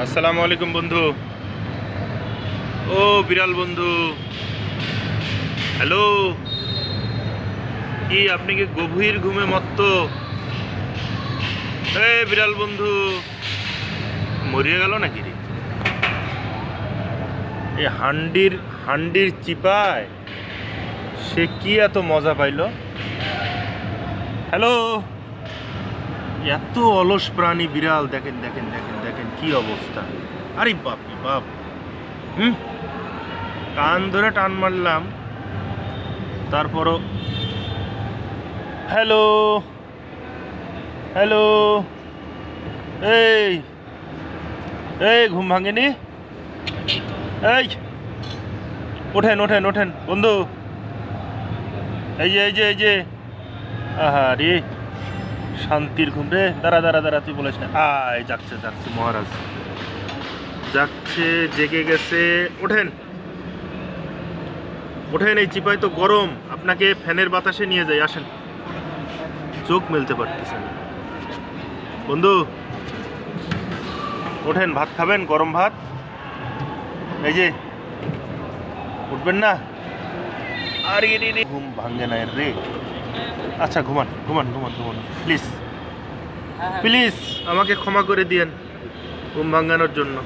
আসসালামু আলাইকুম বন্ধু। ও বিড়াল বন্ধু, হ্যালো। কি আপনি কি গভীর ঘুমে মত্ত? বিড়াল বন্ধু, মরিয়ে গেল নাকি রে? এই হান্ডির হান্ডির চিপায় সে কি এত মজা পাইল? হ্যালো। এত অলস প্রাণী বিড়াল, দেখেন দেখেন দেখেন দেখেন কি অবস্থা। আরে বাপ রে বাপ। কান ধরে টান মারলাম, তারপরও হ্যালো হ্যালো। এই এই ঘুম ভাঙেনি? এই ওঠেন ওঠেন ওঠেন বন্ধু। এই যে আহা রে, শান্তির ঘুম রে। দাঁড়া দাঁড়া দাঁড়া, তুই বলিস না। আয় যাচ্ছে যাচ্ছে মহারাজ যাচ্ছে, জেগে গেছে। ওঠেন ওঠেন, এই চিপাই তো গরম, আপনাকে ফ্যানের বাতাসে নিয়ে যাই, আসেন। চোখ মেলতে পারতেছে না বন্ধু। ওঠেন, ভাত খাবেন, গরম ভাত। এই যে উঠবেন না? আর ঘুম ভাঙে না রে। আচ্ছা ঘুমান ঘুমান ঘুমান ঘুমান, প্লিজ প্লিজ আমাকে ক্ষমা করে দিয়েন ঘুম ভাঙানোর জন্য।